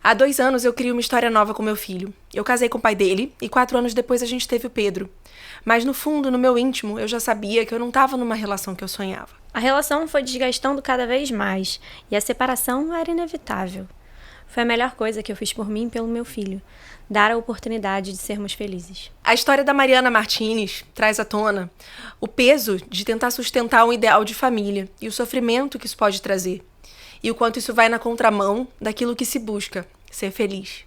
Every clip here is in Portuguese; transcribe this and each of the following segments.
Há 2 anos eu criei uma história nova com meu filho. Eu casei com o pai dele e 4 anos depois a gente teve o Pedro. Mas no fundo, no meu íntimo, eu já sabia que eu não estava numa relação que eu sonhava. A relação foi desgastando cada vez mais e a separação era inevitável. Foi a melhor coisa que eu fiz por mim e pelo meu filho, dar a oportunidade de sermos felizes. A história da Mariana Martins traz à tona o peso de tentar sustentar um ideal de família e o sofrimento que isso pode trazer. E o quanto isso vai na contramão daquilo que se busca, ser feliz.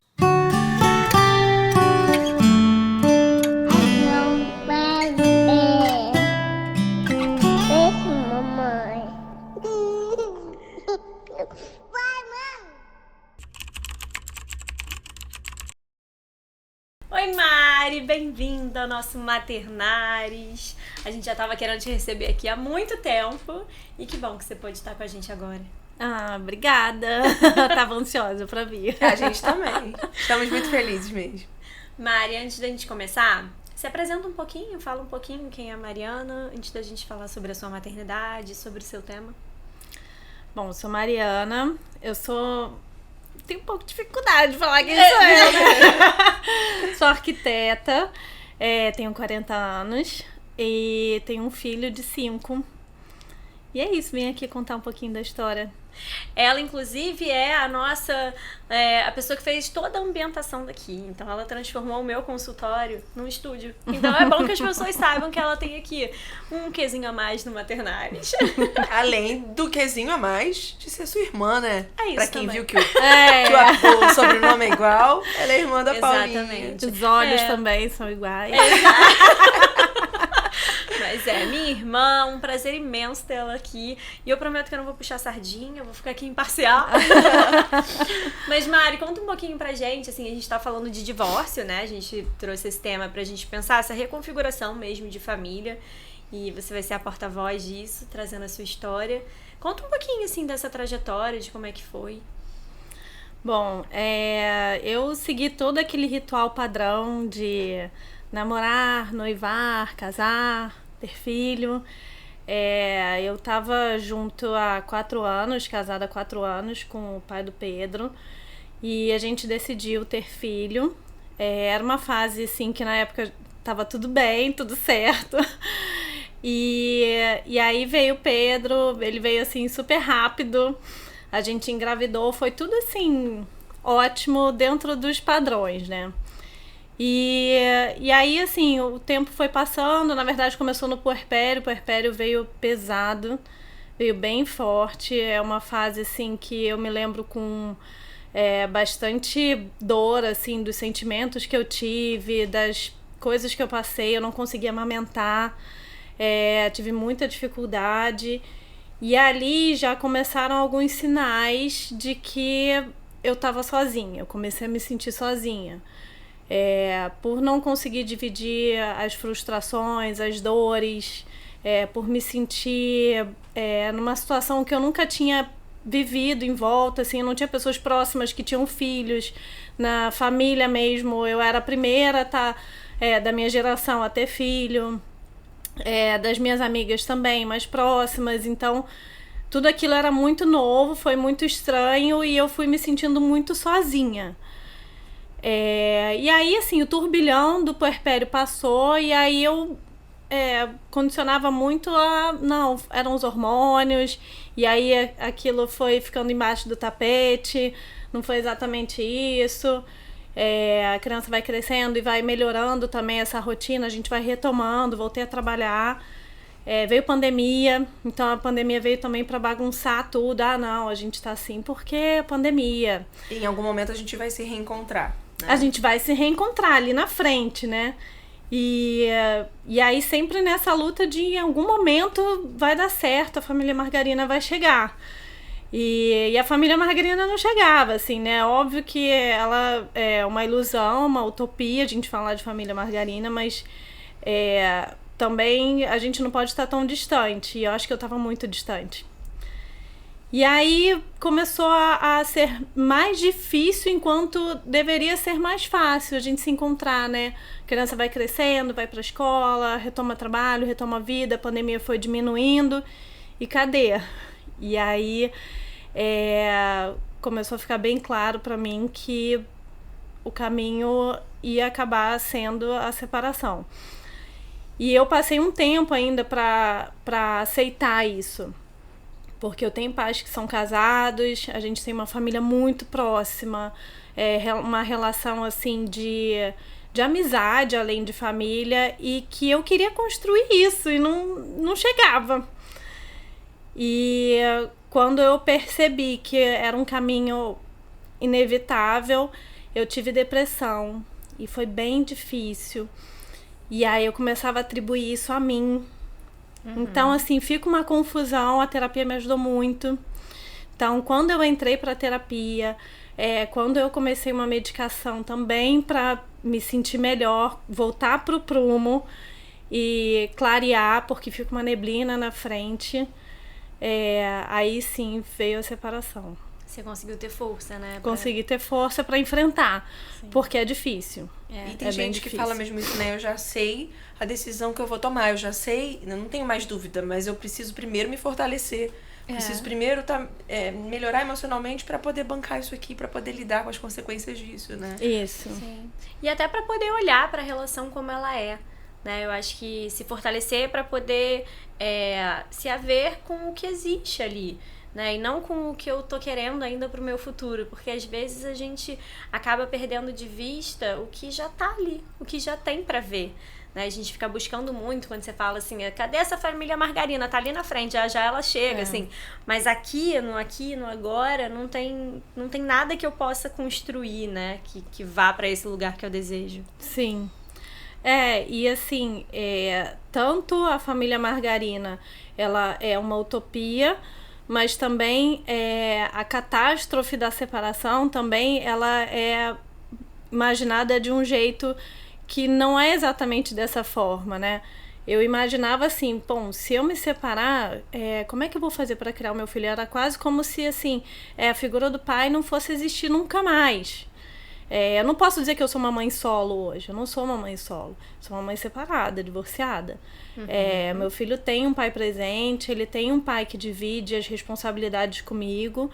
Oi Mari, bem-vinda ao nosso Maternares. A gente já estava querendo te receber aqui há muito tempo e que bom que você pode estar com a gente agora. Ah, obrigada. Tava ansiosa pra vir. A gente também. Estamos muito felizes mesmo. Mari, antes da gente começar, se apresenta um pouquinho, fala um pouquinho quem é a Mariana, antes da gente falar sobre a sua maternidade, sobre o seu tema. Bom, eu sou Mariana, tenho um pouco de dificuldade de falar quem sou eu, né? Sou arquiteta, tenho 40 anos e tenho um filho de 5. E é isso, vim aqui contar um pouquinho da história. Ela, inclusive, é a nossa... a pessoa que fez toda a ambientação daqui. Então, ela transformou o meu consultório num estúdio. Então, é bom que as pessoas saibam que ela tem aqui um quezinho a mais no Maternares. Além do quezinho a mais de ser sua irmã, né? É isso pra quem também. viu que o sobrenome é igual, ela é irmã da Paulinha. Exatamente. Os olhos também são iguais. Mas minha irmã, um prazer imenso ter ela aqui. E eu prometo que eu não vou puxar sardinha, eu vou ficar aqui imparcial. Mas Mari, conta um pouquinho pra gente, assim, a gente tá falando de divórcio, né? A gente trouxe esse tema pra gente pensar essa reconfiguração mesmo de família. E você vai ser a porta-voz disso, trazendo a sua história. Conta um pouquinho, assim, dessa trajetória, de como é que foi. Bom, eu segui todo aquele ritual padrão de namorar, noivar, casar, ter filho. Eu tava junto há 4 anos, casada há 4 anos com o pai do Pedro, e a gente decidiu ter filho. Era uma fase assim que na época tava tudo bem, tudo certo. E aí veio o Pedro, ele veio assim super rápido, a gente engravidou, foi tudo assim ótimo dentro dos padrões, né? E aí, assim, o tempo foi passando, na verdade começou no puerpério, o puerpério veio pesado, veio bem forte, é uma fase, assim, que eu me lembro com bastante dor, assim, dos sentimentos que eu tive, das coisas que eu passei, eu não conseguia amamentar, tive muita dificuldade, e ali já começaram alguns sinais de que eu tava sozinha, eu comecei a me sentir sozinha. Por não conseguir dividir as frustrações, as dores, por me sentir numa situação que eu nunca tinha vivido em volta, assim, eu não tinha pessoas próximas que tinham filhos, na família mesmo, eu era a primeira da minha geração a ter filho, das minhas amigas também, mais próximas, então tudo aquilo era muito novo, foi muito estranho e eu fui me sentindo muito sozinha. E aí, assim, o turbilhão do puerpério passou e aí eu condicionava muito não, eram os hormônios, e aí aquilo foi ficando embaixo do tapete, não foi exatamente isso. A criança vai crescendo e vai melhorando também essa rotina, a gente vai retomando, voltei a trabalhar. Veio pandemia, então a pandemia veio também para bagunçar tudo. Não, a gente tá assim porque é pandemia. E em algum momento a gente vai se reencontrar. A gente vai se reencontrar ali na frente, né? E aí sempre nessa luta de em algum momento vai dar certo, a família Margarina vai chegar. E a família Margarina não chegava, assim, né? Óbvio que ela é uma ilusão, uma utopia a gente falar de família Margarina, mas também a gente não pode estar tão distante. E eu acho que eu estava muito distante. E aí começou a ser mais difícil enquanto deveria ser mais fácil a gente se encontrar, né? A criança vai crescendo, vai pra escola, retoma trabalho, retoma vida, a pandemia foi diminuindo e cadê? E aí começou a ficar bem claro para mim que o caminho ia acabar sendo a separação. E eu passei um tempo ainda para aceitar isso. Porque eu tenho pais que são casados, a gente tem uma família muito próxima, uma relação assim de amizade além de família, e que eu queria construir isso e não chegava. E quando eu percebi que era um caminho inevitável, eu tive depressão e foi bem difícil. E aí eu começava a atribuir isso a mim. Então, assim, fica uma confusão, a terapia me ajudou muito. Então, quando eu entrei para terapia, quando eu comecei uma medicação também para me sentir melhor, voltar pro prumo e clarear, porque fica uma neblina na frente, aí sim veio a separação. Você conseguiu ter força, né? Consegui ter força para enfrentar, porque é difícil. E tem gente que fala mesmo isso, né? Eu já sei a decisão que eu vou tomar, eu já sei, eu não tenho mais dúvida, mas eu preciso primeiro me fortalecer. Preciso primeiro melhorar emocionalmente para poder bancar isso aqui, para poder lidar com as consequências disso, né? Isso. Sim. E até para poder olhar para a relação como ela é, né? Eu acho que se fortalecer para poder se haver com o que existe ali, né? E não com o que eu tô querendo ainda pro meu futuro, porque às vezes a gente acaba perdendo de vista o que já tá ali, o que já tem para ver. Né? A gente fica buscando muito quando você fala assim, cadê essa família Margarina? Tá ali na frente, já ela chega, assim. Mas aqui, no agora, não tem nada que eu possa construir, né? Que vá para esse lugar que eu desejo. Sim. E assim, tanto a família Margarina, ela é uma utopia, mas também a catástrofe da separação também, ela é imaginada de um jeito que não é exatamente dessa forma, né? Eu imaginava assim, bom, se eu me separar, como é que eu vou fazer para criar o meu filho? Era quase como se, assim, a figura do pai não fosse existir nunca mais. Eu não posso dizer que eu sou uma mãe solo hoje. Eu não sou uma mãe solo. Sou uma mãe separada, divorciada. Meu filho tem um pai presente, ele tem um pai que divide as responsabilidades comigo.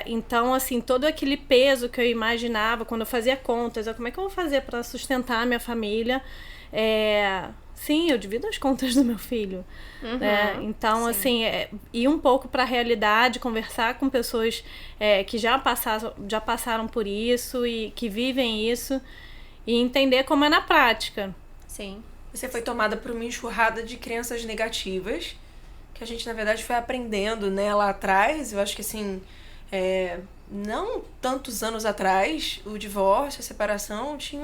Então, assim, todo aquele peso que eu imaginava quando eu fazia contas, como é que eu vou fazer para sustentar a minha família? Sim, eu divido as contas do meu filho. Então, sim. Assim, ir um pouco para a realidade, conversar com pessoas que já passaram por isso e que vivem isso, e entender como é na prática. Sim. Você foi tomada por uma enxurrada de crenças negativas, que a gente, na verdade, foi aprendendo, né, lá atrás. Eu acho que, assim, não tantos anos atrás, o divórcio, a separação, tinha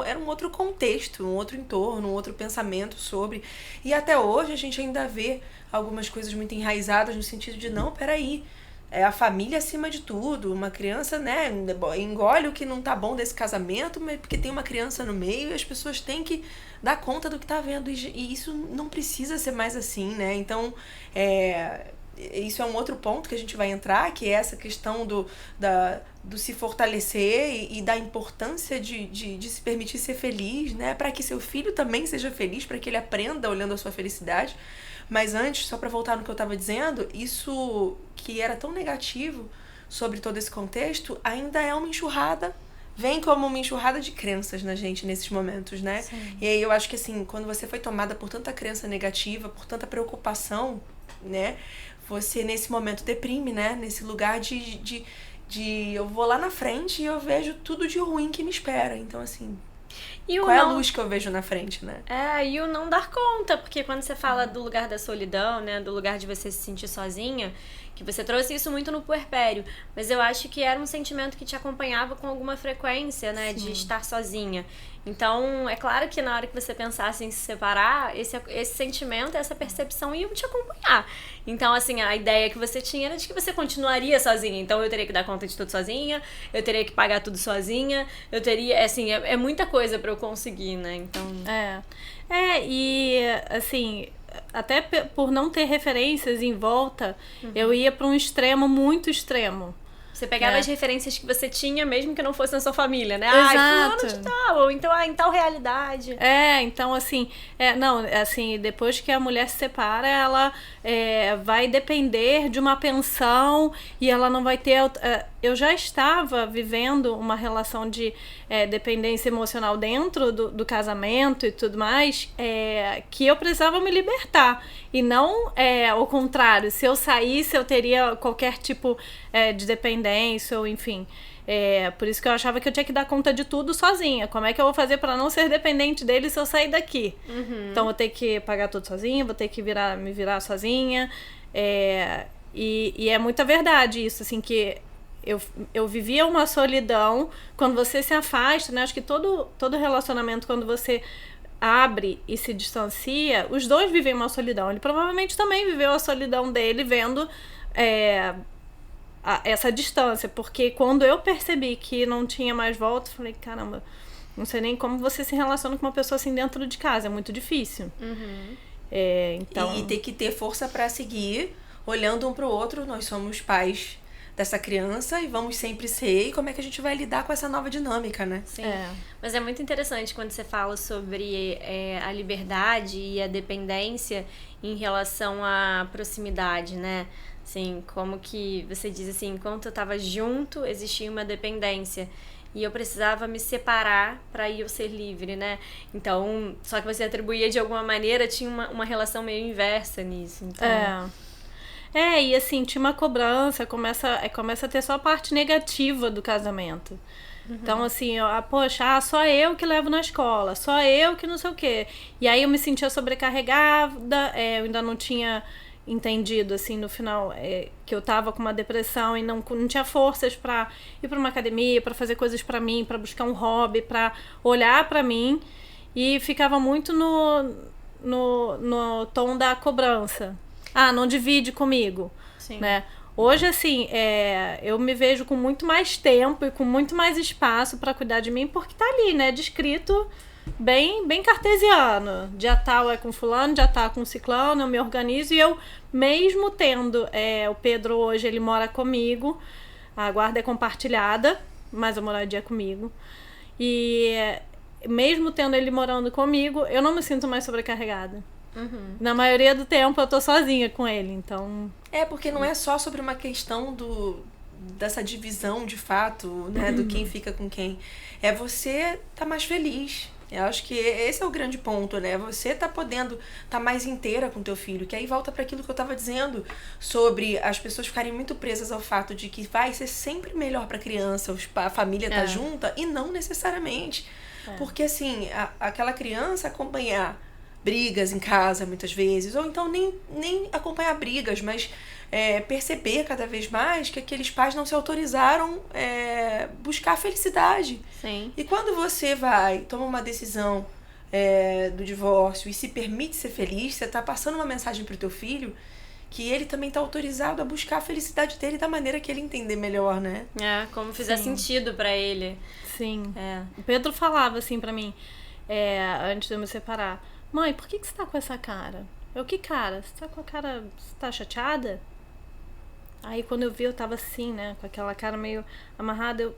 era um outro contexto, um outro entorno, um outro pensamento sobre. E até hoje a gente ainda vê algumas coisas muito enraizadas no sentido de, não, peraí, a família acima de tudo. Uma criança, né, engole o que não tá bom desse casamento, mas porque tem uma criança no meio e as pessoas têm que dar conta do que tá vendo. E isso não precisa ser mais assim, né? Então, isso é um outro ponto que a gente vai entrar, que é essa questão do se fortalecer e da importância de se permitir ser feliz, né? Para que seu filho também seja feliz, para que ele aprenda olhando a sua felicidade. Mas antes, só para voltar no que eu estava dizendo, isso que era tão negativo sobre todo esse contexto, ainda é uma enxurrada, vem como uma enxurrada de crenças na gente nesses momentos, né? Sim. E aí eu acho que, assim, quando você foi tomada por tanta crença negativa, por tanta preocupação, né? Você nesse momento deprime, né? Nesse lugar de eu vou lá na frente e eu vejo tudo de ruim que me espera. Então, assim, qual é a luz que eu vejo na frente, né? E o não dar conta, porque quando você fala do lugar da solidão, né? Do lugar de você se sentir sozinha, que você trouxe isso muito no puerpério, mas eu acho que era um sentimento que te acompanhava com alguma frequência, né? Sim. De estar sozinha. Então, é claro que na hora que você pensasse em se separar, esse sentimento, essa percepção iam te acompanhar. Então, assim, a ideia que você tinha era de que você continuaria sozinha. Então, eu teria que dar conta de tudo sozinha, eu teria que pagar tudo sozinha, eu teria, assim, é muita coisa pra eu conseguir, né? Então... E, assim, até por não ter referências em volta, eu ia pra um extremo muito extremo. Você pegava as referências que você tinha, mesmo que não fosse na sua família, né? Exato. Fulano de tal, ou então, em tal realidade. Então, assim, depois que a mulher se separa, ela vai depender de uma pensão e ela não vai ter... eu já estava vivendo uma relação de dependência emocional dentro do casamento e tudo mais, que eu precisava me libertar. E não ao contrário, se eu saísse, eu teria qualquer tipo de dependência, ou enfim... por isso que eu achava que eu tinha que dar conta de tudo sozinha. Como é que eu vou fazer para não ser dependente dele se eu sair daqui? Então, vou ter que pagar tudo sozinha, vou ter que me virar sozinha. E é muita verdade isso, assim, que eu vivia uma solidão. Quando você se afasta, né? Acho que todo relacionamento, quando você abre e se distancia, os dois vivem uma solidão. Ele provavelmente também viveu a solidão dele vendo... essa distância, porque quando eu percebi que não tinha mais volta, eu falei, caramba, não sei nem como você se relaciona com uma pessoa assim dentro de casa, é muito difícil. Então... E ter que ter força pra seguir, olhando um pro outro, nós somos pais dessa criança e vamos sempre ser, e como é que a gente vai lidar com essa nova dinâmica, né? Sim, mas é muito interessante quando você fala sobre a liberdade e a dependência em relação à proximidade, né? Assim, como que você diz assim, enquanto eu tava junto, existia uma dependência. E eu precisava me separar para eu ser livre, né? Então, só que você atribuía de alguma maneira, tinha uma relação meio inversa nisso. Então... e assim, tinha uma cobrança, começa a ter só a parte negativa do casamento. Então, assim, só eu que levo na escola, só eu que não sei o quê. E aí eu me sentia sobrecarregada, eu ainda não tinha... entendido, assim, no final, que eu tava com uma depressão e não tinha forças pra ir pra uma academia, pra fazer coisas pra mim, pra buscar um hobby, pra olhar pra mim, e ficava muito no tom da cobrança. Não divide comigo. Sim. Né? Hoje, assim, eu me vejo com muito mais tempo e com muito mais espaço pra cuidar de mim, porque tá ali, né, descrito bem cartesiano. Dia tal é com fulano, dia tal com ciclano, eu me organizo. E eu, mesmo tendo o Pedro hoje, ele mora comigo, a guarda é compartilhada, mas a moradia é comigo. E mesmo tendo ele morando comigo, eu não me sinto mais sobrecarregada. Na maioria do tempo eu tô sozinha com ele, então... porque não é só sobre uma questão dessa divisão de fato, né, do quem fica com quem. É você tá mais feliz. Eu acho que esse é o grande ponto, né? Você tá podendo tá mais inteira com teu filho, que aí volta para aquilo que eu tava dizendo sobre as pessoas ficarem muito presas ao fato de que vai ser sempre melhor pra criança, a família tá junta, e não necessariamente. Porque, assim, aquela criança acompanhar brigas em casa, muitas vezes, ou então nem acompanhar brigas, mas perceber cada vez mais que aqueles pais não se autorizaram buscar a felicidade. Sim. E quando você toma uma decisão do divórcio e se permite ser feliz, você tá passando uma mensagem pro teu filho que ele também tá autorizado a buscar a felicidade dele da maneira que ele entender melhor, né? Como fizer sentido pra ele. Sim. O Pedro falava assim pra mim, antes de eu me separar: mãe, por que você tá com essa cara? Eu, que cara? Você tá com a cara... Você tá chateada? Aí quando eu vi, eu tava assim, né? Com aquela cara meio amarrada, eu...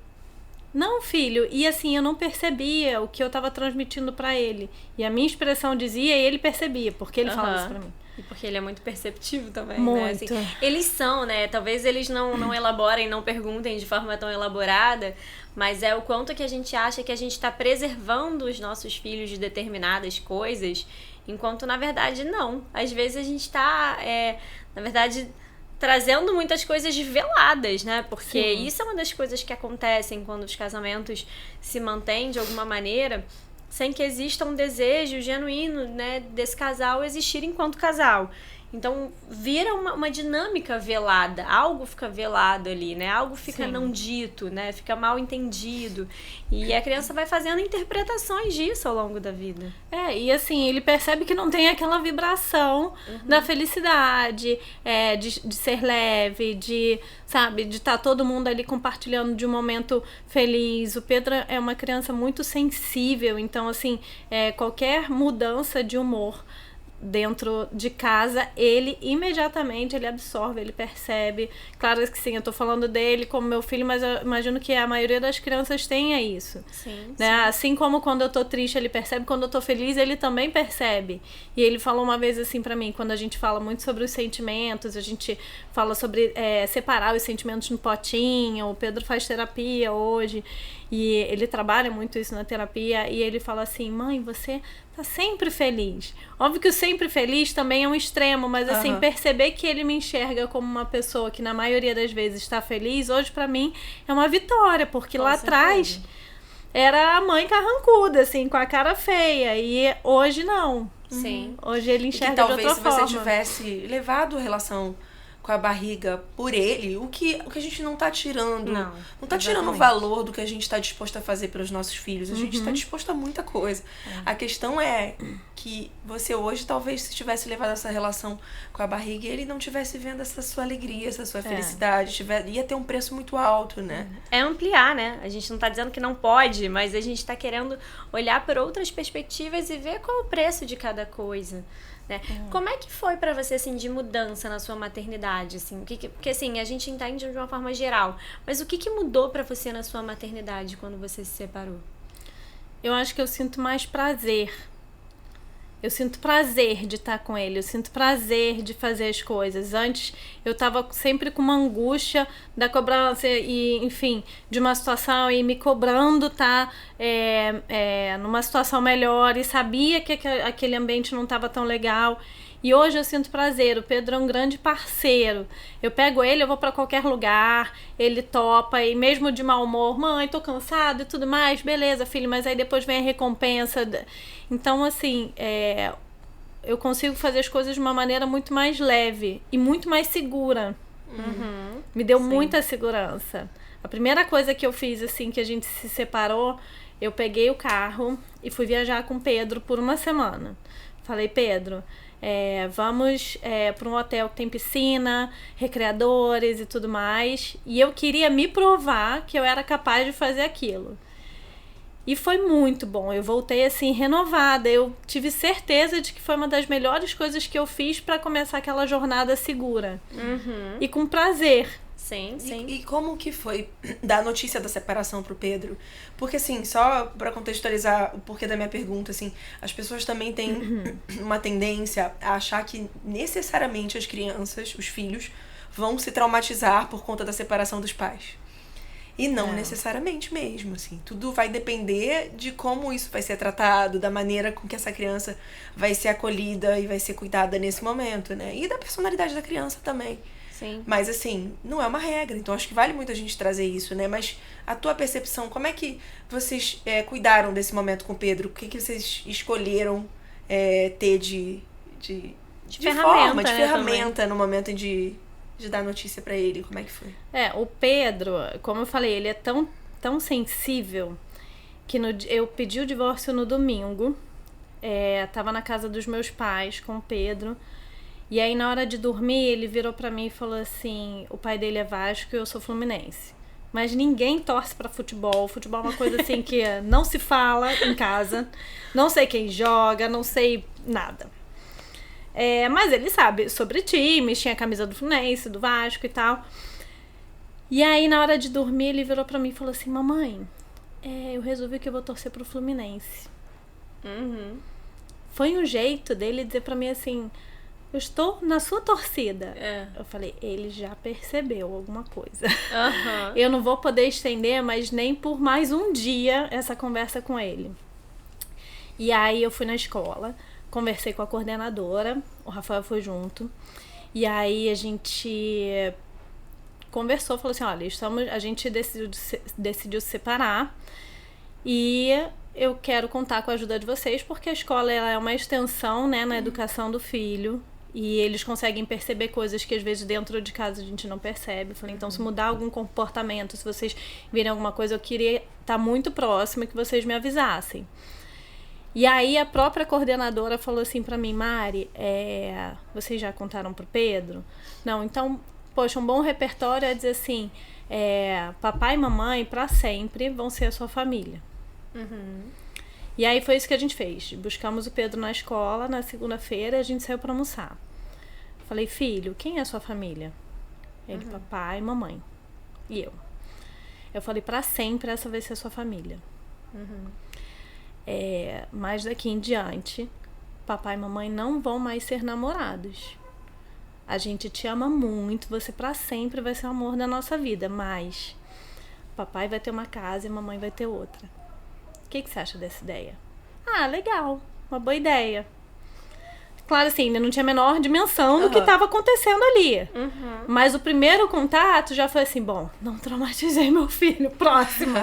Não, filho. E assim, eu não percebia o que eu tava transmitindo pra ele. E a minha expressão dizia e ele percebia, porque ele falava isso pra mim. E porque ele é muito perceptivo também, muito. né? Assim, eles são, né? Talvez eles não elaborem, não perguntem de forma tão elaborada, mas é o quanto que a gente acha que a gente tá preservando os nossos filhos de determinadas coisas, enquanto, na verdade, não. Às vezes a gente tá, na verdade, trazendo muitas coisas veladas, né? Porque isso é uma das coisas que acontecem quando os casamentos se mantêm de alguma maneira, sem que exista um desejo genuíno, né, desse casal existir enquanto casal. Então, vira uma dinâmica velada, algo fica velado ali, né? Algo fica não dito, né? Fica mal entendido. E a criança vai fazendo interpretações disso ao longo da vida. E assim, ele percebe que não tem aquela vibração da felicidade, de ser leve, de estar todo mundo ali compartilhando de um momento feliz. O Pedro é uma criança muito sensível, então assim, qualquer mudança de humor dentro de casa, ele imediatamente ele absorve, ele percebe. Claro que sim, eu tô falando dele como meu filho, mas eu imagino que a maioria das crianças tenha isso. Sim, Né? Assim como quando eu tô triste ele percebe, quando eu tô feliz ele também percebe. E ele falou uma vez assim pra mim, quando a gente fala muito sobre os sentimentos, a gente fala sobre separar os sentimentos no potinho. O Pedro faz terapia hoje e ele trabalha muito isso na terapia, e ele fala assim: mãe, você tá sempre feliz. Óbvio que o sempre feliz também é um extremo, mas assim, perceber que ele me enxerga como uma pessoa que na maioria das vezes está feliz, hoje pra mim é uma vitória, porque lá atrás era a mãe carrancuda, assim, com a cara feia, e hoje não. Sim. Hoje ele enxerga e que de outra forma. talvez se você tivesse levado a relação com a barriga por ele, o que a gente não tá tirando. Não tá tirando o valor do que a gente tá disposto a fazer pelos nossos filhos. A gente tá disposto a muita coisa. A questão é que você hoje, talvez, se tivesse levado essa relação com a barriga, ele não tivesse vendo essa sua alegria, essa sua felicidade. Ia ter um preço muito alto, né? É ampliar, né? A gente não tá dizendo que não pode, mas a gente tá querendo olhar por outras perspectivas e ver qual é o preço de cada coisa. Né? Como é que foi pra você, assim, de mudança na sua maternidade, assim? Porque, assim, a gente entende de uma forma geral, mas o que mudou pra você na sua maternidade quando você se separou? Eu acho que eu sinto mais prazer. Eu sinto prazer de estar com ele, eu sinto prazer de fazer as coisas. Antes, eu tava sempre com uma angústia da cobrança e, enfim, de uma situação e me cobrando numa situação melhor, e sabia que aquele ambiente não estava tão legal. E hoje eu sinto prazer. O Pedro é um grande parceiro. Eu pego ele, eu vou pra qualquer lugar, ele topa, e mesmo de mau humor, mãe, tô cansado e tudo mais, beleza, filho, mas aí depois vem a recompensa. Então, assim, eu consigo fazer as coisas de uma maneira muito mais leve e muito mais segura. Me deu muita segurança. A primeira coisa que eu fiz, assim, que a gente se separou, eu peguei o carro e fui viajar com o Pedro por uma semana. Falei: Pedro, vamos para um hotel que tem piscina, recreadores e tudo mais. E eu queria me provar que eu era capaz de fazer aquilo. E foi muito bom. Eu voltei assim renovada. Eu tive certeza de que foi uma das melhores coisas que eu fiz para começar aquela jornada segura. E com prazer. Sim, sim. E como que foi dar a notícia da separação pro Pedro? Porque, assim, só pra contextualizar o porquê da minha pergunta, assim, as pessoas também têm uma tendência a achar que necessariamente as crianças, os filhos, vão se traumatizar por conta da separação dos pais. E não necessariamente mesmo, assim. Tudo vai depender de como isso vai ser tratado, da maneira com que essa criança vai ser acolhida e vai ser cuidada nesse momento, né? E da personalidade da criança também. Sim. Mas, assim, não é uma regra. Então, acho que vale muito a gente trazer isso, né? Mas a tua percepção, como é que vocês cuidaram desse momento com o Pedro? O que vocês escolheram ter de ferramenta, ferramenta no momento de dar notícia pra ele? Como é que foi? O Pedro, como eu falei, ele é tão, tão sensível que eu pedi o divórcio no domingo. Tava na casa dos meus pais com o Pedro. E aí, na hora de dormir, ele virou pra mim e falou assim: o pai dele é Vasco e eu sou Fluminense. Mas ninguém torce pra futebol. Futebol é uma coisa assim que não se fala em casa. Não sei quem joga, não sei nada. Mas ele sabe sobre times, tinha a camisa do Fluminense, do Vasco e tal. E aí, na hora de dormir, ele virou pra mim e falou assim: mamãe, eu resolvi que eu vou torcer pro Fluminense. Foi um jeito dele dizer pra mim assim: eu estou na sua torcida. Eu falei: ele já percebeu alguma coisa. Eu não vou poder estender, mas nem por mais um dia, essa conversa com ele. E aí eu fui na escola, conversei com a coordenadora, o Rafael foi junto. E aí a gente conversou, falou assim: olha, a gente decidiu se separar. E eu quero contar com a ajuda de vocês, porque a escola ela é uma extensão, né, na educação do filho. E eles conseguem perceber coisas que às vezes dentro de casa a gente não percebe. Eu falei: então, se mudar algum comportamento, se vocês virem alguma coisa, eu queria estar muito próxima, que vocês me avisassem. E aí a própria coordenadora falou assim pra mim: Mari, vocês já contaram pro Pedro? Não, então, poxa, um bom repertório é dizer assim: papai e mamãe pra sempre vão ser a sua família. E aí foi isso que a gente fez. Buscamos o Pedro na escola, na segunda-feira, a gente saiu pra almoçar. Falei, filho, quem é a sua família? Ele, papai, mamãe. E eu. Eu falei, pra sempre essa vai ser a sua família. Mas daqui em diante, papai e mamãe não vão mais ser namorados. A gente te ama muito, você pra sempre vai ser o amor da nossa vida, mas papai vai ter uma casa e mamãe vai ter outra. O que você acha dessa ideia? Ah, legal, uma boa ideia. Claro, assim, ainda não tinha a menor dimensão do que estava acontecendo ali. Mas o primeiro contato já foi assim, bom, não traumatizei meu filho, próxima.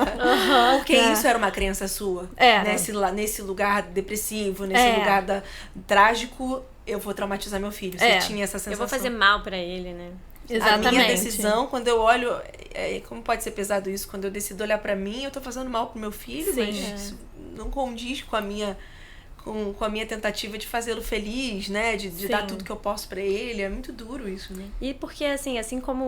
Porque isso era uma crença sua. Nesse lugar depressivo, nesse lugar trágico, eu vou traumatizar meu filho. Você tinha essa sensação. Eu vou fazer mal pra ele, né? Exatamente. A minha decisão, quando eu olho... como pode ser pesado isso? Quando eu decido olhar pra mim, eu tô fazendo mal pro meu filho, mas isso não condiz com a minha... Com a minha tentativa de fazê-lo feliz, né? De dar tudo que eu posso pra ele. É muito duro isso, né? E porque, assim como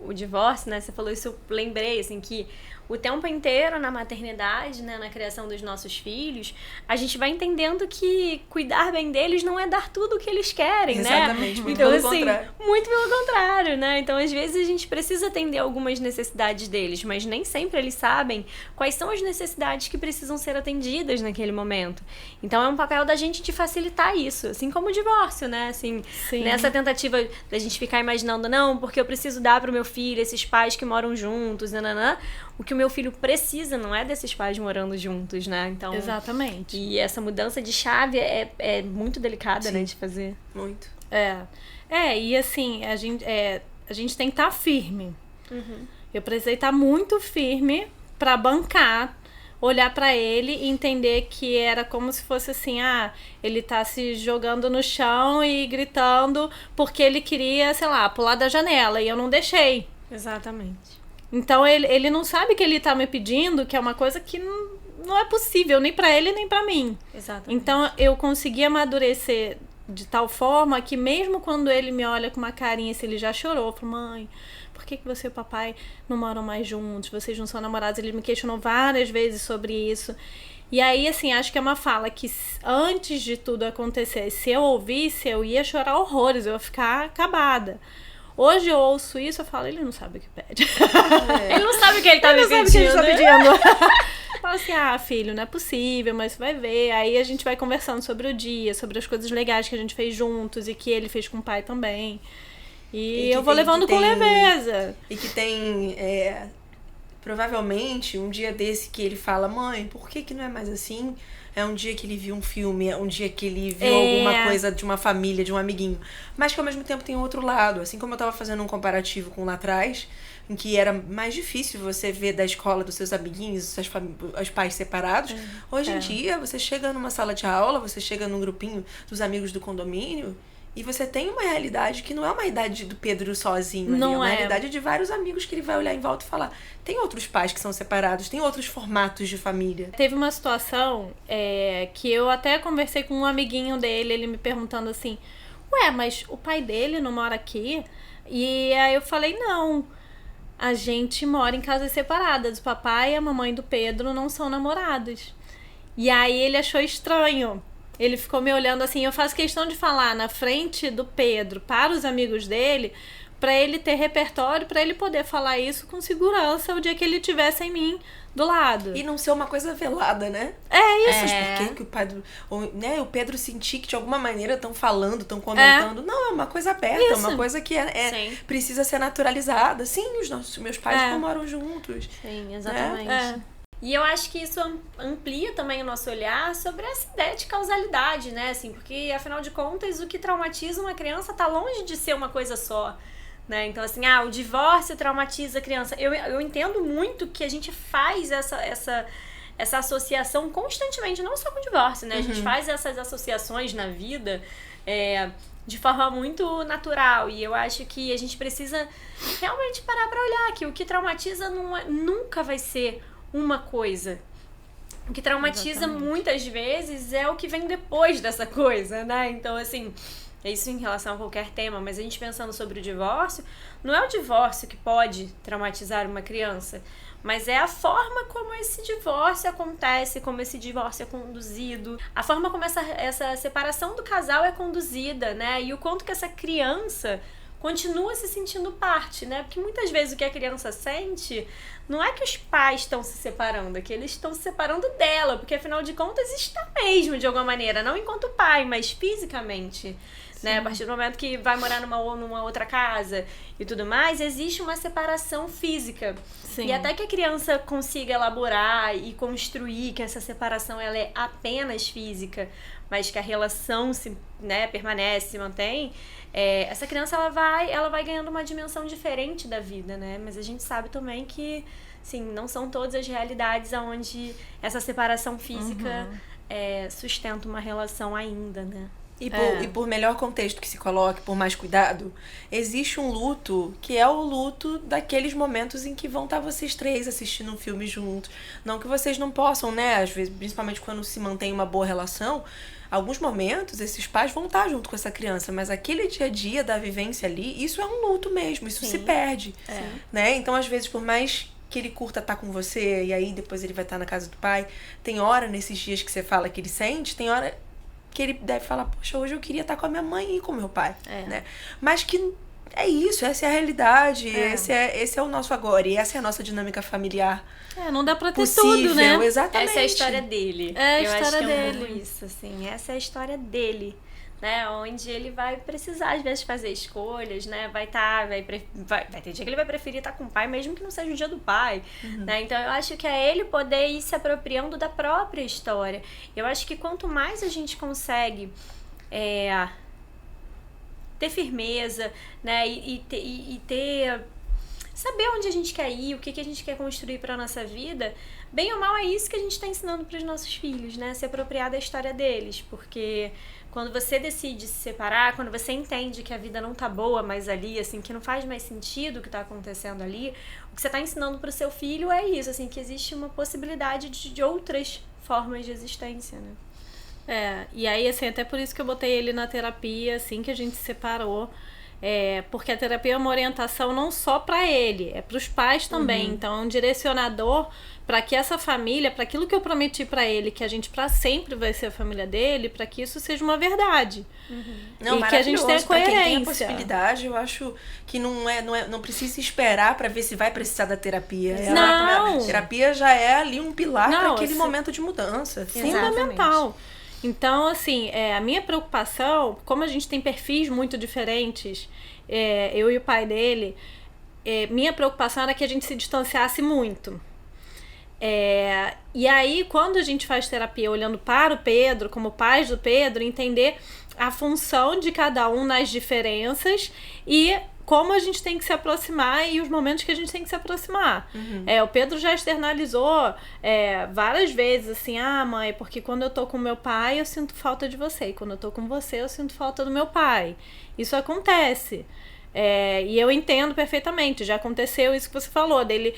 o divórcio, né? Você falou isso, eu lembrei, assim, que o tempo inteiro na maternidade, né? Na criação dos nossos filhos, a gente vai entendendo que cuidar bem deles não é dar tudo o que eles querem, né? Exatamente, muito então, pelo assim, contrário. muito pelo contrário, né? Então, às vezes, a gente precisa atender algumas necessidades deles, mas nem sempre eles sabem quais são as necessidades que precisam ser atendidas naquele momento. Então, é um papel da gente de facilitar isso, assim como o divórcio, né? Assim, nessa tentativa da gente ficar imaginando, não, porque eu preciso dar pro meu filho esses pais que moram juntos, nananã. O que o meu filho precisa não é desses pais morando juntos, né? Então, exatamente. E essa mudança de chave é muito delicada, né, de fazer. Muito. E assim, a gente tem que estar firme. Eu precisei estar muito firme pra bancar, olhar pra ele e entender que era como se fosse assim, ele tá se jogando no chão e gritando porque ele queria, sei lá, pular da janela e eu não deixei. Exatamente. Então ele não sabe que ele tá me pedindo, que é uma coisa que não é possível, nem pra ele nem pra mim. Exatamente. Então eu consegui amadurecer de tal forma que mesmo quando ele me olha com uma carinha, se ele já chorou, eu falo, mãe, por que você e o papai não moram mais juntos? Vocês não são namorados? Ele me questionou várias vezes sobre isso. E aí, assim, acho que é uma fala que antes de tudo acontecer, se eu ouvisse, eu ia chorar horrores, eu ia ficar acabada. Hoje eu ouço isso, eu falo, ele não sabe o que pede. Ele não sabe o que ele tá me pedindo. Ele não sabe o que ele tá pedindo. Fala assim, filho, não é possível, mas você vai ver. Aí a gente vai conversando sobre o dia, sobre as coisas legais que a gente fez juntos e que ele fez com o pai também. E eu vou levando com leveza. E que tem, provavelmente, um dia desse que ele fala, mãe, por que não é mais assim? É um dia que ele viu um filme, é um dia que ele viu alguma coisa de uma família, de um amiguinho. Mas que ao mesmo tempo tem outro lado. Assim como eu tava fazendo um comparativo com lá atrás, em que era mais difícil você ver da escola dos seus amiguinhos, os pais separados. Hoje em dia, você chega numa sala de aula, você chega num grupinho dos amigos do condomínio, e você tem uma realidade que não é uma realidade do Pedro sozinho. Não é uma realidade de vários amigos que ele vai olhar em volta e falar, tem outros pais que são separados, tem outros formatos de família. Teve uma situação que eu até conversei com um amiguinho dele, ele me perguntando assim, mas o pai dele não mora aqui? E aí eu falei, não, a gente mora em casas separadas, o papai e a mamãe do Pedro não são namorados. E aí ele achou estranho. Ele ficou me olhando assim, eu faço questão de falar na frente do Pedro para os amigos dele, para ele ter repertório, para ele poder falar isso com segurança o dia que ele tivesse em mim do lado. E não ser uma coisa velada, né? É isso. Mas por que o pai o Pedro sentir que de alguma maneira estão falando, estão comentando? Não, é uma coisa aberta, é uma coisa que precisa ser naturalizada. Sim, meus pais não moram juntos. Sim, exatamente. E eu acho que isso amplia também o nosso olhar sobre essa ideia de causalidade, né? Assim, porque, afinal de contas, o que traumatiza uma criança tá longe de ser uma coisa só, né? Então, assim, o divórcio traumatiza a criança. Eu entendo muito que a gente faz essa associação constantemente, não só com o divórcio, né? A gente faz essas associações na vida de forma muito natural. E eu acho que a gente precisa realmente parar pra olhar que o que traumatiza nunca vai ser uma coisa. O que traumatiza muitas vezes é o que vem depois dessa coisa, né? Então, assim, é isso em relação a qualquer tema, mas a gente pensando sobre o divórcio, não é o divórcio que pode traumatizar uma criança, mas é a forma como esse divórcio acontece, como esse divórcio é conduzido, a forma como essa separação do casal é conduzida, né? E o quanto que essa criança continua se sentindo parte, né? Porque muitas vezes o que a criança sente não é que os pais estão se separando, é que eles estão se separando dela, porque afinal de contas está mesmo, de alguma maneira, não enquanto pai, mas fisicamente. Né? A partir do momento que vai morar numa outra casa e tudo mais, existe uma separação física. Sim. E até que a criança consiga elaborar e construir que essa separação ela é apenas física, mas que a relação permanece, se mantém, essa criança ela vai ganhando uma dimensão diferente da vida, né? Mas a gente sabe também que sim, não são todas as realidades onde essa separação física sustenta uma relação ainda, né? E por melhor contexto que se coloque, por mais cuidado, existe um luto que é o luto daqueles momentos em que vão estar vocês três assistindo um filme juntos. Não que vocês não possam, né? Às vezes, principalmente quando se mantém uma boa relação, alguns momentos esses pais vão estar junto com essa criança, mas aquele dia a dia da vivência ali, isso é um luto mesmo, isso se perde. Né? Então, às vezes, por mais que ele curta estar com você, e aí depois ele vai estar na casa do pai, tem hora nesses dias que você fala que ele sente, tem hora que ele deve falar, poxa, hoje eu queria estar com a minha mãe e com o meu pai, né? Mas que é isso, essa é a realidade, esse é o nosso agora, e essa é a nossa dinâmica familiar. Não dá pra ter possível, tudo, né? Exatamente. Essa é a história dele. É a Eu história acho que dele. É um pouco isso, assim, essa é a história dele. Né, onde ele vai precisar, às vezes, fazer escolhas, né? Vai ter dia que ele vai preferir estar com o pai, mesmo que não seja o dia do pai. Né? Então, eu acho que é ele poder ir se apropriando da própria história. Eu acho que quanto mais a gente consegue ter firmeza, né? E ter... saber onde a gente quer ir, o que a gente quer construir para nossa vida, bem ou mal é isso que a gente está ensinando para os nossos filhos, né? Se apropriar da história deles, porque quando você decide se separar, quando você entende que a vida não tá boa mais ali, assim, que não faz mais sentido o que tá acontecendo ali, o que você tá ensinando pro seu filho é isso, assim, que existe uma possibilidade de outras formas de existência, né? E aí, assim, até por isso que eu botei ele na terapia, assim que a gente se separou, porque a terapia é uma orientação não só para ele, é para os pais também. Então, é um direcionador para que essa família, para aquilo que eu prometi para ele, que a gente para sempre vai ser a família dele, para que isso seja uma verdade. Não, e que a gente tenha coerência. Quem tem a possibilidade, eu acho que não precisa esperar para ver se vai precisar da terapia. Não. A terapia já é ali um pilar para aquele assim, momento de mudança. Fundamental. Então, assim, a minha preocupação, como a gente tem perfis muito diferentes, eu e o pai dele, minha preocupação era que a gente se distanciasse muito. E aí, quando a gente faz terapia olhando para o Pedro, como pais do Pedro, entender a função de cada um nas diferenças e como a gente tem que se aproximar e os momentos que a gente tem que se aproximar. O Pedro já externalizou várias vezes, assim, mãe, porque quando eu tô com meu pai eu sinto falta de você, e quando eu tô com você eu sinto falta do meu pai. Isso acontece. E eu entendo perfeitamente, já aconteceu isso que você falou, dele,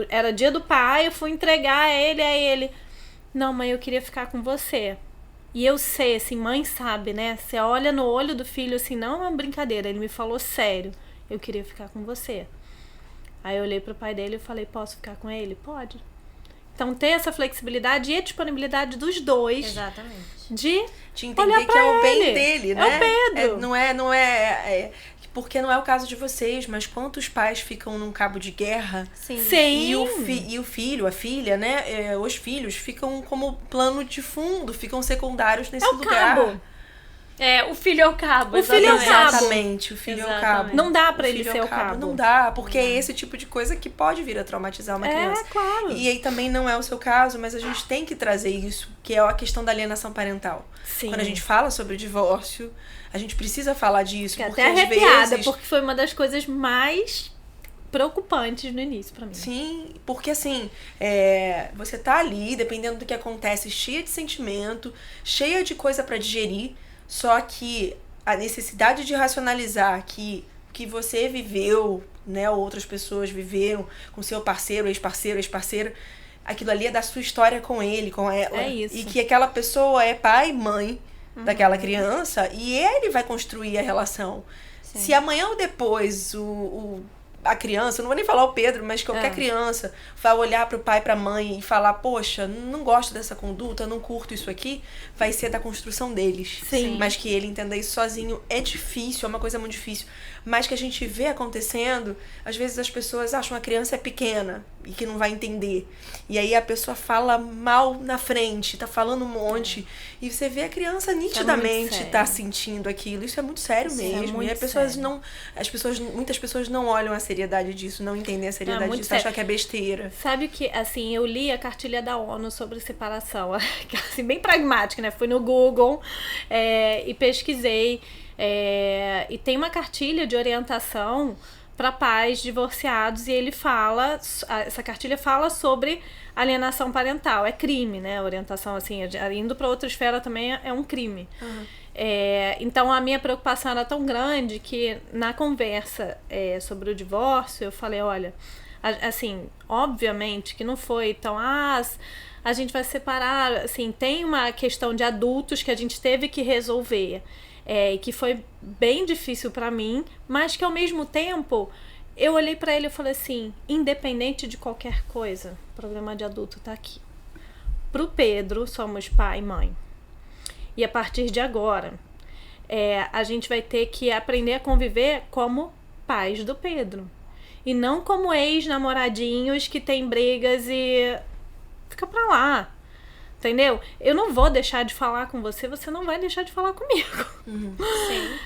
era dia do pai, eu fui entregar ele, aí ele, não, mãe, eu queria ficar com você. E eu sei, assim, mãe sabe, né? Você olha no olho do filho, assim, não é uma brincadeira, ele me falou sério, eu queria ficar com você. Aí eu olhei pro pai dele e falei, posso ficar com ele? Pode. Então, ter essa flexibilidade e a disponibilidade dos dois. Exatamente. De entender que é o bem dele, né? É o Pedro. Não é porque não é o caso de vocês, mas quantos pais ficam num cabo de guerra? Sim. E o filho, a filha, né? Os filhos ficam como plano de fundo, ficam secundários nesse lugar. Cabo. O filho é o cabo. O filho é o cabo. Exatamente, o filho é o cabo. Não dá pra ele ser o cabo. Não dá, porque é esse tipo de coisa que pode vir a traumatizar uma criança. Claro. E aí também não é o seu caso, mas a gente tem que trazer isso, que é a questão da alienação parental. Sim. Quando a gente fala sobre o divórcio, a gente precisa falar disso, porque até às arrepiada, vezes... porque foi uma das coisas mais preocupantes no início pra mim. Sim, porque assim, você tá ali, dependendo do que acontece, cheia de sentimento, cheia de coisa pra digerir, só que a necessidade de racionalizar que você viveu, né, ou outras pessoas viveram com seu parceiro, ex-parceiro, ex-parceira, aquilo ali é da sua história com ele, com ela. É isso. E que aquela pessoa é pai e mãe daquela criança e ele vai construir a relação. Sim. Se amanhã ou depois a criança, não vou nem falar o Pedro, mas qualquer criança vai olhar pro pai, pra mãe e falar, poxa, não gosto dessa conduta, não curto isso aqui, vai ser da construção deles. Sim. Mas que ele entenda isso sozinho é difícil, é uma coisa muito difícil. Mas que a gente vê acontecendo, às vezes as pessoas acham que a criança é pequena e que não vai entender. E aí a pessoa fala mal na frente, tá falando um monte. E você vê a criança nitidamente tá sentindo aquilo. Isso é muito sério mesmo. E muitas pessoas não olham a seriedade disso, não entendem a seriedade disso, acham que é besteira. Sabe que, assim, eu li a cartilha da ONU sobre separação, assim, bem pragmática, né? Fui no Google e pesquisei. E tem uma cartilha de orientação para pais divorciados e ele fala, essa cartilha fala sobre alienação parental, é crime, né? Orientação, assim, indo para outra esfera também é um crime. Então a minha preocupação era tão grande que na conversa sobre o divórcio eu falei, olha, assim, obviamente que não foi tão, a gente vai separar, assim, tem uma questão de adultos que a gente teve que resolver. E que foi bem difícil pra mim, mas que ao mesmo tempo eu olhei pra ele e falei assim, independente de qualquer coisa, o programa de adulto tá aqui. Pro Pedro, somos pai e mãe. E a partir de agora, a gente vai ter que aprender a conviver como pais do Pedro. E não como ex-namoradinhos que tem brigas e fica pra lá. Entendeu? Eu não vou deixar de falar com você, você não vai deixar de falar comigo. Sim.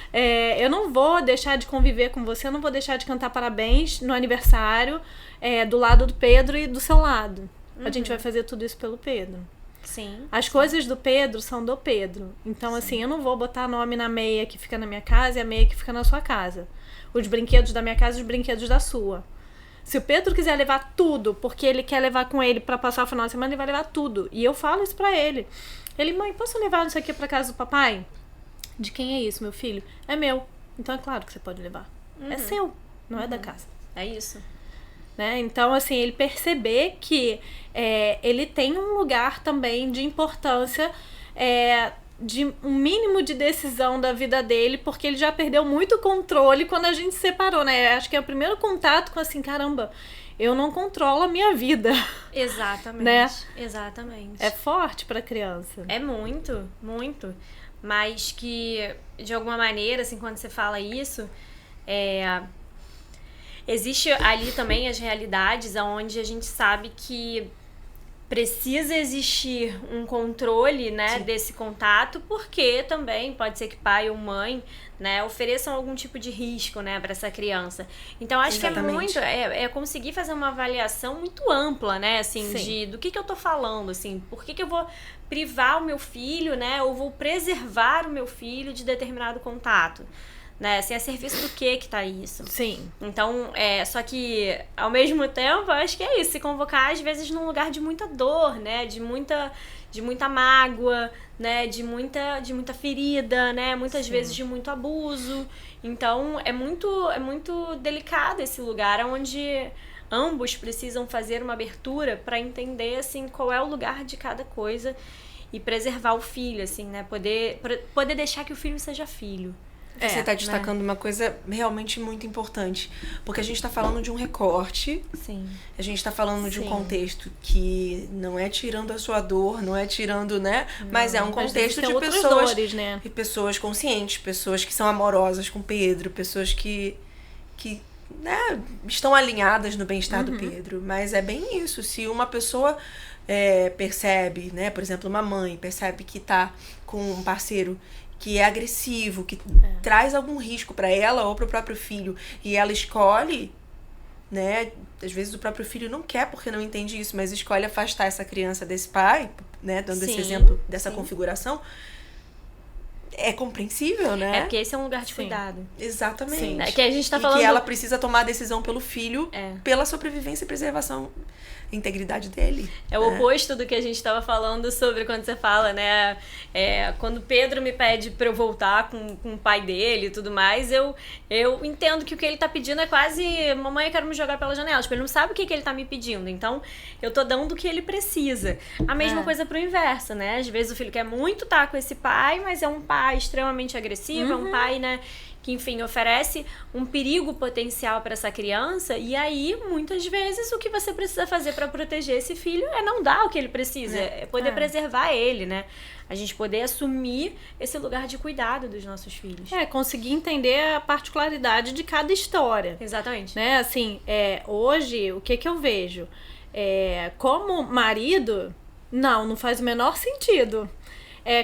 Eu não vou deixar de conviver com você, eu não vou deixar de cantar parabéns no aniversário do lado do Pedro e do seu lado. A gente vai fazer tudo isso pelo Pedro. Sim. As coisas do Pedro são do Pedro. Então, assim, eu não vou botar nome na meia que fica na minha casa e a meia que fica na sua casa. Os brinquedos da minha casa e os brinquedos da sua. Se o Pedro quiser levar tudo, porque ele quer levar com ele pra passar o final de semana, ele vai levar tudo. E eu falo isso pra ele. Ele, mãe, posso levar isso aqui pra casa do papai? De quem é isso, meu filho? É meu. Então é claro que você pode levar. É seu, não é da casa. É isso. Né? Então, assim, ele perceber que ele tem um lugar também de importância, de um mínimo de decisão da vida dele, porque ele já perdeu muito controle quando a gente se separou, né? Acho que é o primeiro contato com assim, caramba, eu não controlo a minha vida. Exatamente. Né? Exatamente. É forte pra criança. É muito, muito. Mas que, de alguma maneira, assim, quando você fala isso, existe ali também as realidades onde a gente sabe que precisa existir um controle, né, desse contato, porque também pode ser que pai ou mãe, né, ofereçam algum tipo de risco, né, para essa criança. Então acho Exatamente. que é conseguir fazer uma avaliação muito ampla, né, assim, do que eu tô falando, assim, por que eu vou privar o meu filho, né, ou vou preservar o meu filho de determinado contato. Né, assim, a serviço do que tá isso? Sim. Então, só que, ao mesmo tempo, eu acho que é isso, se convocar, às vezes, num lugar de muita dor, né, de muita mágoa, né, de muita ferida, né, muitas vezes de muito abuso. Então, é muito delicado esse lugar, onde ambos precisam fazer uma abertura para entender, assim, qual é o lugar de cada coisa e preservar o filho, assim, né, poder deixar que o filho seja filho. Você está destacando uma coisa realmente muito importante. Porque a gente está falando de um recorte. Sim. A gente está falando de um contexto que não é tirando a sua dor, não é tirando, né? Mas é um contexto de pessoas, dores, né? E pessoas conscientes, pessoas que são amorosas com Pedro, pessoas que né, estão alinhadas no bem-estar do Pedro. Mas é bem isso. Se uma pessoa percebe, né? Por exemplo, uma mãe percebe que está com um parceiro que é agressivo, que traz algum risco para ela ou para o próprio filho, e ela escolhe, né, às vezes o próprio filho não quer porque não entende isso, mas escolhe afastar essa criança desse pai, né, dando esse exemplo dessa configuração, é compreensível, né? É porque esse é um lugar de cuidado. Exatamente. Sim. É que a gente tá falando... que ela precisa tomar a decisão pelo filho, pela sobrevivência e preservação, integridade dele. É o oposto do que a gente estava falando sobre quando você fala, né? Quando Pedro me pede pra eu voltar com o pai dele e tudo mais, eu entendo que o que ele tá pedindo é quase, mamãe, eu quero me jogar pela janela. Tipo, ele não sabe o que ele tá me pedindo. Então, eu tô dando o que ele precisa. A mesma coisa pro inverso, né? Às vezes o filho quer muito estar com esse pai, mas é um pai extremamente agressivo, é um pai, né, que, enfim, oferece um perigo potencial para essa criança, e aí, muitas vezes, o que você precisa fazer para proteger esse filho é não dar o que ele precisa, é poder preservar ele, né? A gente poder assumir esse lugar de cuidado dos nossos filhos. Conseguir entender a particularidade de cada história. Exatamente. Né? Assim, hoje, o que eu vejo? Como marido, não faz o menor sentido.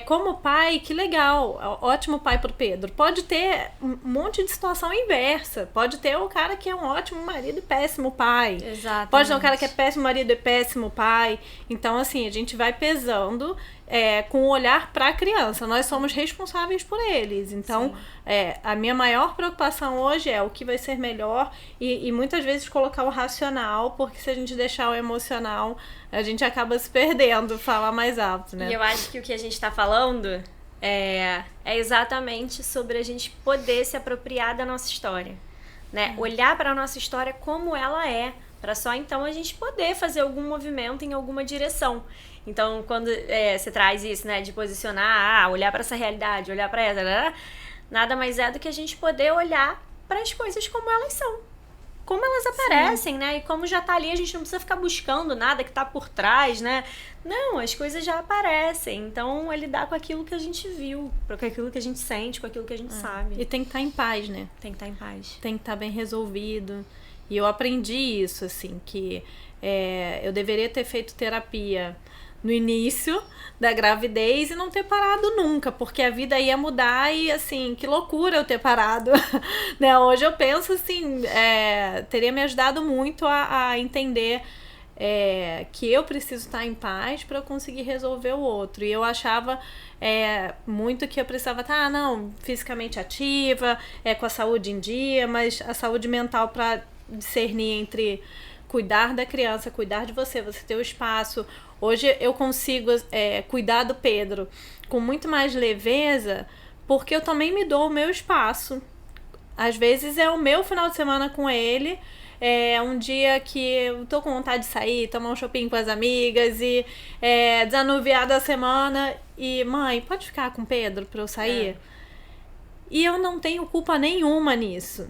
Como pai, que legal, ótimo pai pro Pedro. Pode ter um monte de situação inversa. Pode ter o cara que é um ótimo marido e péssimo pai. Exatamente. Pode ter um cara que é péssimo marido e péssimo pai. Então, assim, a gente vai pesando com o olhar para a criança. Nós somos responsáveis por eles. Então, a minha maior preocupação hoje é o que vai ser melhor e muitas vezes colocar o racional, porque se a gente deixar o emocional, a gente acaba se perdendo, falar mais alto, né? E eu acho que o que a gente está falando é exatamente sobre a gente poder se apropriar da nossa história, né? Olhar para a nossa história como ela é, para só então a gente poder fazer algum movimento em alguma direção. Então, quando você traz isso, né, de posicionar, olhar para essa realidade, olhar para essa, nada mais é do que a gente poder olhar para as coisas como elas são. Como elas aparecem, né? E como já tá ali, a gente não precisa ficar buscando nada que tá por trás, né? Não, as coisas já aparecem. Então, é lidar com aquilo que a gente viu, com aquilo que a gente sente, com aquilo que a gente sabe. E tem que estar em paz, né? Tem que estar em paz. Tem que estar bem resolvido. E eu aprendi isso, assim, que eu deveria ter feito terapia no início da gravidez e não ter parado nunca, porque a vida ia mudar e, assim, que loucura eu ter parado, né? Hoje eu penso, assim, teria me ajudado muito a entender que eu preciso estar em paz para eu conseguir resolver o outro. E eu achava muito que eu precisava estar, fisicamente ativa, com a saúde em dia, mas a saúde mental para discernir entre cuidar da criança, cuidar de você ter o espaço. Hoje eu consigo cuidar do Pedro com muito mais leveza, porque eu também me dou o meu espaço. Às vezes é o meu final de semana com ele, um dia que eu tô com vontade de sair, tomar um shopping com as amigas e desanuviar da semana. E, mãe, pode ficar com o Pedro pra eu sair? E eu não tenho culpa nenhuma nisso.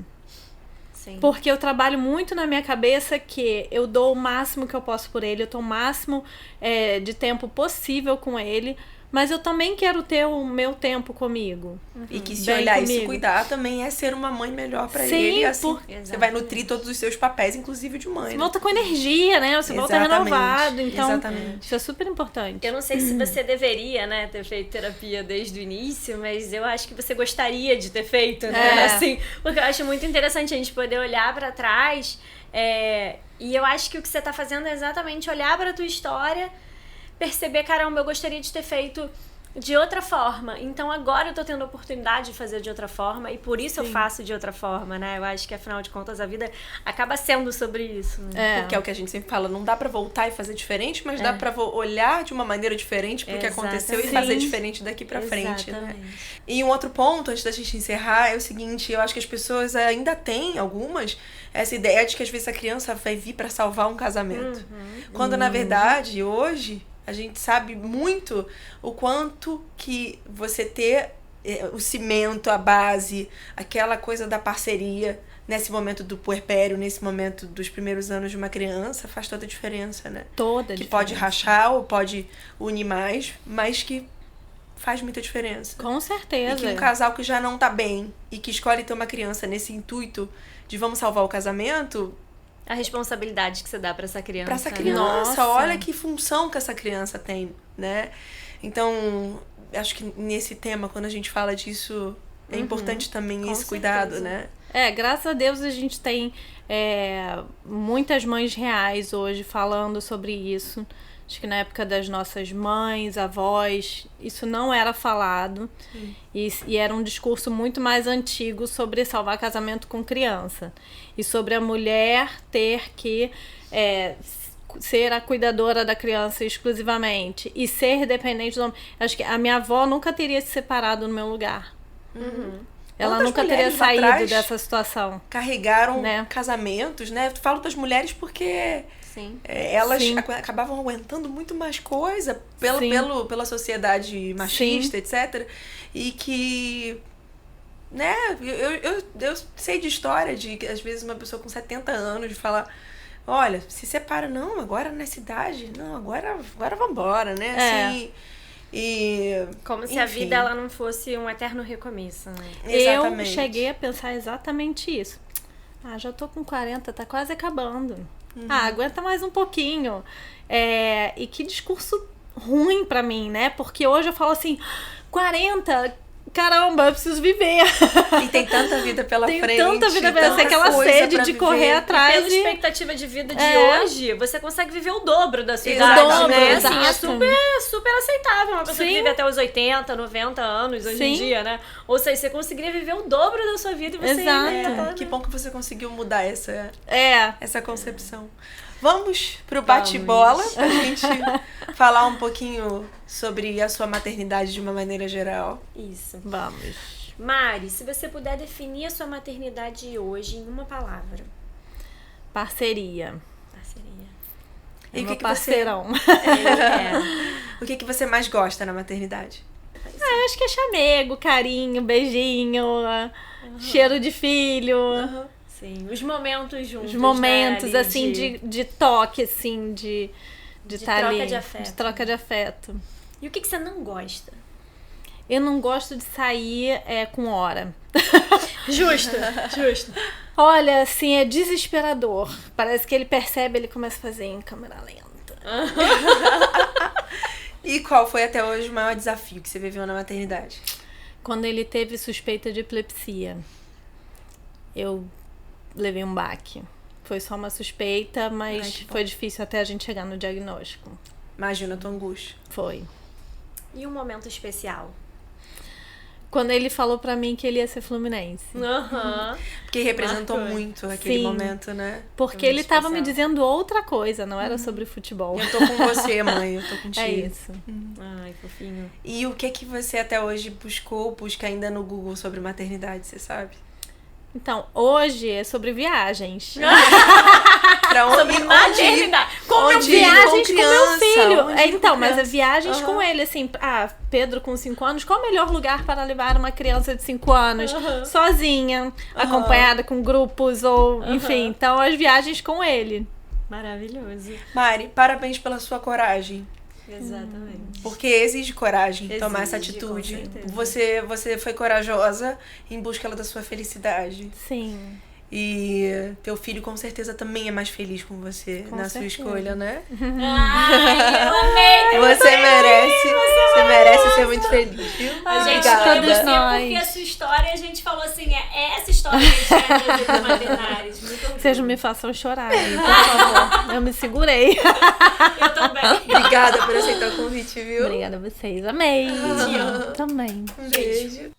Sim. Porque eu trabalho muito na minha cabeça que eu dou o máximo que eu posso por ele, eu dou o máximo de tempo possível com ele, mas eu também quero ter o meu tempo comigo. E que se olhar e se cuidar também é ser uma mãe melhor pra ele. Assim, você vai nutrir todos os seus papéis, inclusive de mãe. Você volta com energia, né? Você volta renovado. Então, isso é super importante. Eu não sei se você deveria, né, ter feito terapia desde o início, mas eu acho que você gostaria de ter feito, né? Assim, porque eu acho muito interessante a gente poder olhar pra trás. E eu acho que o que você tá fazendo é exatamente olhar pra tua história, perceber, caramba, eu gostaria de ter feito de outra forma. Então agora eu tô tendo a oportunidade de fazer de outra forma e por isso eu faço de outra forma, né? Eu acho que afinal de contas a vida acaba sendo sobre isso. Porque é o que a gente sempre fala, não dá pra voltar e fazer diferente, mas dá pra olhar de uma maneira diferente pro que aconteceu e fazer diferente daqui pra frente, né? E um outro ponto, antes da gente encerrar, é o seguinte, eu acho que as pessoas ainda têm, algumas, essa ideia de que às vezes a criança vai vir pra salvar um casamento. Quando na verdade, hoje, a gente sabe muito o quanto que você ter o cimento, a base, aquela coisa da parceria nesse momento do puerpério, nesse momento dos primeiros anos de uma criança, faz toda a diferença, né? Toda a que diferença. Pode rachar ou pode unir mais, mas que faz muita diferença. Com certeza. E que um casal que já não tá bem e que escolhe ter uma criança nesse intuito de vamos salvar o casamento... A responsabilidade que você dá pra essa criança. Pra essa criança, olha que função que essa criança tem, né? Então, acho que nesse tema, quando a gente fala disso, é importante também esse cuidado, né? Graças a Deus a gente tem muitas mães reais hoje falando sobre isso. Acho que na época das nossas mães, avós, isso não era falado. E era um discurso muito mais antigo sobre salvar casamento com criança. E sobre a mulher ter que ser a cuidadora da criança exclusivamente. E ser dependente do homem. Acho que a minha avó nunca teria se separado no meu lugar. Ela nunca teria saído dessa situação. Carregaram casamentos, né? Eu falo das mulheres porque... elas acabavam aguentando muito mais coisa pela sociedade machista, etc. E que né? Eu sei de história de que às vezes uma pessoa com 70 anos de falar, olha, se separa, não, agora nessa idade, não, agora vambora, né? Assim, e Como se a vida ela não fosse um eterno recomeço, né? Exatamente. Eu cheguei a pensar exatamente isso. Já tô com 40, tá quase acabando. Aguenta mais um pouquinho. E que discurso ruim pra mim, né? Porque hoje eu falo assim, 40, caramba, eu preciso viver. E tem tanta vida pela frente. Tem tanta vida pela frente, aquela sede de correr atrás. Pela expectativa de vida de hoje, você consegue viver o dobro da sua idade, dobro, né? exato. Assim, é super aceitável uma pessoa que Sim. vive até os 80, 90 anos hoje em Sim. dia, né? Ou seja, você conseguiria viver o dobro da sua vida e você Exato. ainda tá, Que bom que você conseguiu mudar essa concepção. Vamos pro bate-bola pra gente falar um pouquinho sobre a sua maternidade de uma maneira geral. Isso. Vamos. Mari, se você puder definir a sua maternidade hoje em uma palavra. Parceria. Parceria. E Meu parceirão. O que você mais gosta na maternidade? Acho que é chamego, carinho, beijinho, cheiro de filho. Sim, os momentos juntos. Os momentos, né, ali assim, de toque, assim, de estar troca ali. de afeto. De troca de afeto. E o que você não gosta? Eu não gosto de sair com hora. Justo. Olha, assim, é desesperador. Parece que ele percebe, ele começa a fazer em câmera lenta. E qual foi até hoje o maior desafio que você viveu na maternidade? Quando ele teve suspeita de epilepsia, eu levei um baque. Foi só uma suspeita, mas foi difícil até a gente chegar no diagnóstico. Imagina a tua angústia. Foi. E um momento especial? Quando ele falou pra mim que ele ia ser fluminense. Porque representou Marcou. muito aquele Sim. momento, né? Porque Foi muito ele tava me especial. dizendo outra coisa, não era sobre futebol. Eu tô com você, mãe. Eu tô contigo. É isso. Ai, fofinho. E o que você até hoje busca ainda no Google sobre maternidade, você sabe? Então, hoje é sobre viagens. Pra onde, Sobre maternidade. onde Viagens com meu criança, filho. onde ir com Então, mas é criança. viagens com ele, assim. Pedro com 5 anos, qual o melhor lugar para levar uma criança de 5 anos? Sozinha, acompanhada com grupos, ou enfim. Então, as viagens com ele. Maravilhoso. Mari, parabéns pela sua coragem. Exatamente. Porque exige coragem tomar essa Exige, com atitude. certeza. Você foi corajosa em busca da sua felicidade. Sim. E teu filho com certeza também é mais feliz com você Com na sua certeza. escolha, né? Ai, eu amei. Você merece ser muito feliz, viu? A gente Obrigada. escolheu você Nós. porque a sua história, a gente falou assim, é essa história que a gente quer trazer para Maternares. Muito orgulho. Vocês não me façam chorar, aí, por favor. Eu me segurei. Eu também. Obrigada por aceitar o convite, viu? Obrigada a vocês. Amei. Te amo. Também. Um beijo.